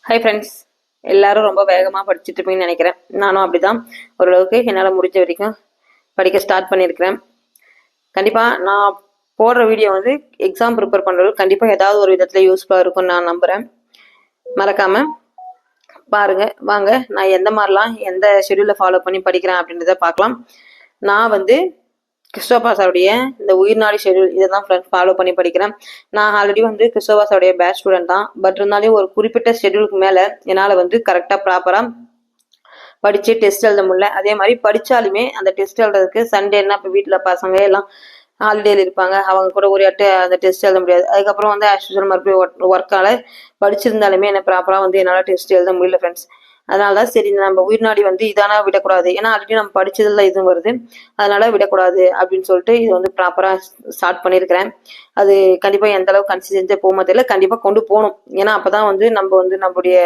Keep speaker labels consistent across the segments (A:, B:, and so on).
A: Hi friends, எல்லாரும் ரொம்ப வேகமாக படிச்சுட்டு இருப்பீங்கன்னு நினைக்கிறேன். நானும் அப்படிதான் ஓரளவுக்கு என்னால் முடிஞ்ச வரைக்கும் படிக்க ஸ்டார்ட் பண்ணியிருக்கிறேன். கண்டிப்பாக நான் போடுற வீடியோ வந்து எக்ஸாம் ப்ரிப்பேர் பண்ணுறவங்களுக்கு கண்டிப்பாக ஏதாவது ஒரு விதத்தில் யூஸ்ஃபுல்லாக இருக்கும்னு நான் நம்புகிறேன். மறக்காமல் பாருங்கள். வாங்க, நான் எந்த மாதிரிலாம் எந்த ஷெடியூலில் ஃபாலோ பண்ணி படிக்கிறேன் அப்படின்றத பார்க்கலாம். நான் வந்து கிறிஸ்டோபா சாருடைய இந்த உயிர்நாடி ஷெடியூல் இதை தான் ஃபாலோ பண்ணி படிக்கிறேன். நான் ஆல்ரெடி வந்து கிறிஸ்டோபா சாருடைய பேட்ச் ஸ்டூடெண்ட் தான். பட் இருந்தாலும் ஒரு குறிப்பிட்ட ஷெடியூலுக்கு மேலே என்னால் வந்து கரெக்டாக ப்ராப்பராக படித்து டெஸ்ட் எழுத முடியல. அதே மாதிரி படித்தாலுமே அந்த டெஸ்ட் எழுதுறதுக்கு சண்டேன்னா இப்போ வீட்டில் பசங்க எல்லாம் ஹாலிடேல இருப்பாங்க, அவங்க கூட ஒரு அந்த டெஸ்ட் எழுத முடியாது. அதுக்கப்புறம் வந்து ஆக்சுவல் மறுபடியும் ஒர்க்கால் படிச்சிருந்தாலுமே என்ன ப்ராப்பராக வந்து என்னால் டெஸ்ட் எழுத முடியல ஃப்ரெண்ட்ஸ். அதனாலதான் சரி, நம்ம உயிர்நாடி வந்து இதானா விடக்கூடாது, ஏன்னா ஆல்ரெடி நம்ம படிச்சதுல இதுவும் வருது, அதனால விடக்கூடாது அப்படின்னு சொல்லிட்டு இது வந்து ப்ராப்பரா ஸ்டார்ட் பண்ணியிருக்கிறேன். அது கண்டிப்பா எந்த அளவுக்கு கன்சிஸ்டன்ஸா போக தெரியல, கண்டிப்பா கொண்டு போகணும். ஏன்னா அப்பதான் வந்து நம்ம வந்து நம்மளுடைய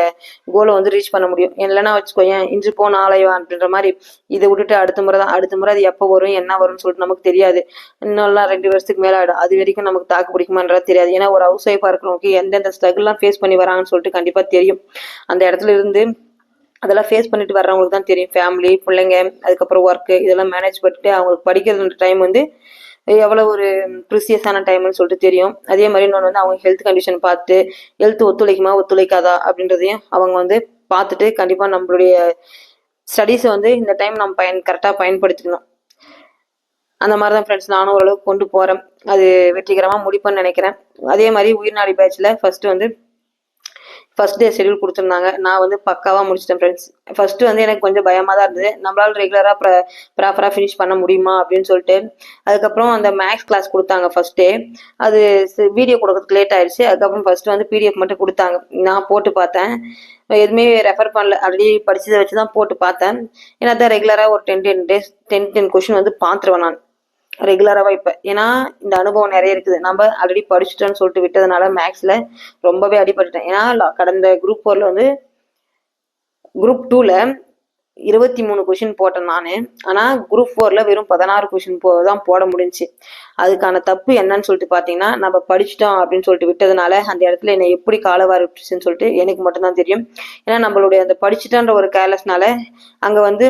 A: கோலை வந்து ரீச் பண்ண முடியும். இல்லைன்னா வச்சுக்கோயேன், இன்று போ நாளையோ அப்படின்ற மாதிரி இதை விட்டுட்டு அடுத்த முறை தான், அடுத்த முறை அது எப்போ வரும் என்ன வரும்னு சொல்லிட்டு நமக்கு தெரியாது. இன்னும்லாம் 2 வருஷத்துக்கு மேல ஆயிடும். அது வரைக்கும் நமக்கு தாக்கு பிடிக்குமான்றது தெரியாது. ஏன்னா ஒரு ஹவுஸ் ஒய்ஃபா இருக்கிறவங்க எந்தெந்த ஸ்ட்ரகிள்லாம் ஃபேஸ் பண்ணி வராங்கன்னு சொல்லிட்டு கண்டிப்பா தெரியும். அந்த இடத்துல இருந்து அதெல்லாம் ஃபேஸ் பண்ணிட்டு வர்றவங்களுக்கு தான் தெரியும். ஃபேமிலி, பிள்ளைங்க, அதுக்கப்புறம் ஒர்க்கு இதெல்லாம் மேனேஜ் பண்ணிட்டு அவங்களுக்கு படிக்கிறது டைம் வந்து எவ்வளோ ஒரு ப்ரிசியஸான டைம்னு சொல்லிட்டு தெரியும். அதே மாதிரி இன்னொன்று வந்து அவங்க ஹெல்த் கண்டிஷன் பார்த்துட்டு ஹெல்த் ஒத்துழைக்குமா ஒத்துழைக்காதா அப்படின்றதையும் அவங்க வந்து பார்த்துட்டு கண்டிப்பாக நம்மளுடைய ஸ்டடீஸை வந்து இந்த டைம் நம்ம கரெக்டாக பயன்படுத்திக்கணும். அந்த மாதிரி தான் ஃப்ரெண்ட்ஸ் நானும் ஓரளவுக்கு கொண்டு போகிறேன். அது வெற்றிகரமாக முடிப்பேன்னு நினைக்கிறேன். அதே மாதிரி உயிர்நாடி பேட்சில் ஃபர்ஸ்ட் டே ஷெடியூல் கொடுத்துருந்தாங்க. நான் வந்து பக்காவாக முடிச்சிட்டேன் ஃப்ரெண்ட்ஸ். ஃபர்ஸ்ட் வந்து எனக்கு கொஞ்சம் பயமாக தான் இருந்தது, நம்மளால ரெகுலராக ப்ராப்பராக ஃபினிஷ் பண்ண முடியுமா அப்படின்னு சொல்லிட்டு. அதுக்கப்புறம் அந்த மேக்ஸ் கிளாஸ் கொடுத்தாங்க ஃபர்ஸ்ட் டே. அது வீடியோ கொடுக்கறதுக்கு லேட் ஆயிடுச்சு. அதுக்கப்புறம் ஃபர்ஸ்ட் வந்து பிடிஎஃப் மட்டும் கொடுத்தாங்க. நான் போட்டு பார்த்தேன், எதுவுமே ரெஃபர் பண்ணல, ஆல்ரெடி படிச்சதை வச்சு தான் போட்டு பார்த்தேன். ஏன்னா தான் ரெகுலராக ஒரு 10 கொஷின் வந்து பார்த்துருவேன் நான் ரெகுலராகவே இப்போ. ஏன்னா இந்த அனுபவம் நிறைய இருக்குது, நம்ம ஆல்ரெடி படிச்சுட்டோன்னு சொல்லிட்டு விட்டதுனால மேக்ஸில் ரொம்பவே அடிபட்டுட்டேன். ஏன்னா கடந்த குரூப் 4ல வந்து குரூப் 2ல 23 கொஷின் போட்டேன் நான். ஆனால் குரூப் 4ல வெறும் 16 கொஷின் தான் போட முடிஞ்சிச்சு. அதுக்கான தப்பு என்னன்னு சொல்லிட்டு பார்த்தீங்கன்னா, நம்ம படிச்சுட்டோம் அப்படின்னு சொல்லிட்டு விட்டதுனால அந்த இடத்துல என்னை எப்படி காலவாரி விட்டுச்சுன்னு சொல்லிட்டு எனக்கு மட்டும்தான் தெரியும். ஏன்னா நம்மளுடைய அந்த படிச்சுட்டோன்ற ஒரு கேர்லெஸ்னால அங்கே வந்து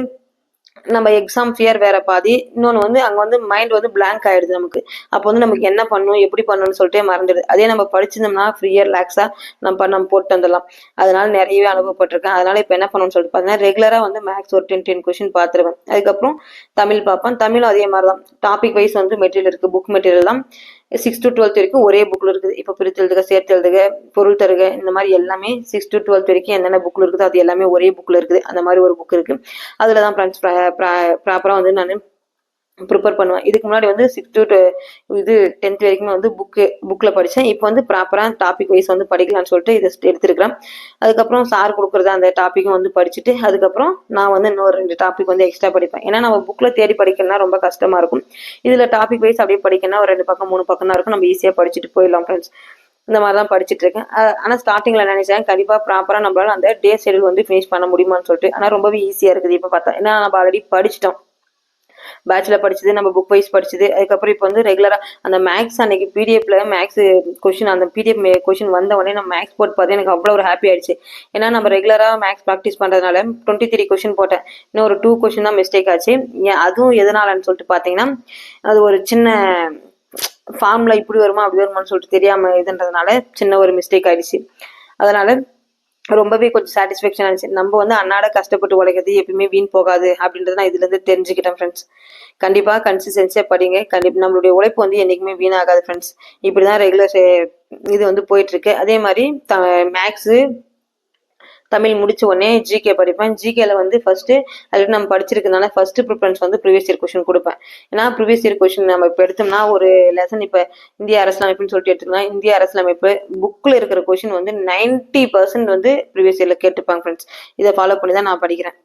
A: நம்ம எக்ஸாம் ஃபியர் வேற பாதி, இன்னொன்று வந்து அங்கே வந்து மைண்ட் வந்து பிளாங்க் ஆயிடுது நமக்கு. அப்போ வந்து நமக்கு என்ன பண்ணணும் எப்படி பண்ணணும்னு சொல்லிட்டே மறந்துடுது. அதே நம்ம படிச்சிருந்தோம்னா ஃப்ரீயாக ரிலாக்ஸாக நம்ம போட்டு வந்துடலாம். அதனால நிறையவே அனுபவப்பட்டிருக்கேன். அதனால இப்போ என்ன பண்ணணும்னு சொல்லிட்டு பார்த்தீங்கன்னா, ரெகுலராக வந்து மேக்ஸ் ஒரு 10 கொஷின் பார்த்துருவேன். அதுக்கப்புறம் தமிழ் பார்ப்பேன். தமிழும் அதே மாதிரி தான், டாபிக் வைஸ் வந்து மெட்டீரியல் இருக்குது. புக் மெட்டீரியல் தான் 6 to 12 வரைக்கும் ஒரே புக்கில் இருக்குது. இப்போ பிரித்து எழுதுக, சேர்த்து எழுதுக, பொருள் தருக, இந்த மாதிரி எல்லாமே 6 to 12 வரைக்கும் என்னென்ன புக்கில் இருக்குது அது எல்லாமே ஒரே புக்கில் இருக்குது. அந்த மாதிரி ஒரு புக் இருக்குது. அதில் தான் ப்ராப்பராக வந்து நான் ப்ரிப்பேர் பண்ணுவேன். இதுக்கு முன்னாடி வந்து 6 to 10th வரைக்குமே வந்து புக்கில் படித்தேன். இப்போ வந்து ப்ராப்பராக டாபிக் வைஸ் வந்து படிக்கலாம்னு சொல்லிட்டு இதை எடுத்துருக்கிறேன். அதுக்கப்புறம் சார் கொடுக்குறது அந்த டாப்பிக்கும் வந்து படிச்சுட்டு அதுக்கப்புறம் நான் வந்து இன்னொரு 2 டாபிக் வந்து எக்ஸ்ட்ரா படிப்பேன். ஏன்னா நம்ம புக்கில் தேடி படிக்கணும்னா ரொம்ப கஷ்டமாக இருக்கும். இதில் டாபிக் வைஸ் அப்படியே படிக்கணும்னா ஒரு 2 பக்கம் 3 பக்கம் தான் இருக்கும், நம்ம ஈஸியாக படிச்சுட்டு போயிடலாம் ஃப்ரெண்ட்ஸ். இந்த மாதிரி தான் படிச்சுட்டு இருக்கேன். ஆனால் ஸ்டார்டிங்கில் நினைச்சேன் கண்டிப்பாக ப்ராப்பராக நம்மளால அந்த டே ஷெடியூல் வந்து ஃபினிஷ் பண்ண முடியுமான்னு சொல்லிட்டு. ஆனால் ரொம்பவே ஈஸியாக இருக்குது இப்போ பார்த்தா. ஏன்னா நம்ம ஆல்ரெடி படிச்சிட்டோம், பேட்ச்ல படிச்சது, நம்ம புக் வைஸ் படிச்சது. அதுக்கப்புறம் இப்போ வந்து ரெகுலரா அந்த மேக்ஸ் அன்னைக்கு பிடிஎஃப்ல மேக்ஸ் கொஸ்டின், அந்த பிடிஎஃப் கொஸ்டின் வந்த உடனே நம்ம மேக்ஸ் போட்டு பார்த்து எனக்கு அவ்வளோ ஒரு ஹாப்பி ஆயிடுச்சு. ஏன்னா நம்ம ரெகுலரா மேக்ஸ் ப்ராக்டிஸ் பண்றதுனால 23 கொஸ்டின் போட்டேன், இன்னும் ஒரு 2 கொஸ்டின் தான் மிஸ்டேக் ஆச்சு. அதுவும் எதனாலன்னு சொல்லிட்டு பார்த்தீங்கன்னா, அது ஒரு சின்ன ஃபார்ம்ல இப்படி வருமா அப்படி வருமானு சொல்லிட்டு தெரியாம இதுன்றதுனால சின்ன ஒரு மிஸ்டேக் ஆயிடுச்சு. அதனால ரொம்பவே கொஞ்சம் சாட்டிஸ்ஃபேக்ஷன் ஆச்சு. நம்ம வந்து அன்னாட கஷ்டப்பட்டு உழைக்கிறது எப்பயுமே வீண் போகாது அப்படின்றத நான் இதுல இருந்து தெரிஞ்சுக்கிட்டேன் ஃப்ரெண்ட்ஸ். கண்டிப்பா கன்சிஸ்டன்சியா படிங்க. கண்டிப்பா நம்மளுடைய உழைப்பு வந்து என்னைக்குமே வீணாகாது ஃப்ரெண்ட்ஸ். இப்படிதான் ரெகுலர் இது வந்து போயிட்டு இருக்கு. அதே மாதிரி மேக்ஸு தமிழ் முடிச்ச உடனே ஜிகே படிப்பேன். ஜிகேல வந்து ஃபர்ஸ்ட் ஆல்ரெடி நம்ம படிச்சிருக்கனால ஃபர்ஸ்ட் ப்ரிஃபரன்ஸ் வந்து ப்ரீவியஸ் இயர் கொஸ்டின் கொடுப்பேன். ஏன்னா ப்ரீவியஸ் இயர் கொஸ்டின் நம்ம இப்போ எடுத்தோம்னா ஒரு லெசன், இப்போ இந்திய அரசியலமைப்புன்னு சொல்லிட்டு எடுத்துக்கலாம். இந்திய அரசியலமைப்பு புக்கில் இருக்கிற கொஸ்டின் வந்து 90% வந்து ப்ரீவியஸ் இயர்ல கேட்டுப்பாங்க ஃப்ரெண்ட்ஸ். இதை ஃபாலோ பண்ணி தான் நான் படிக்கிறேன்.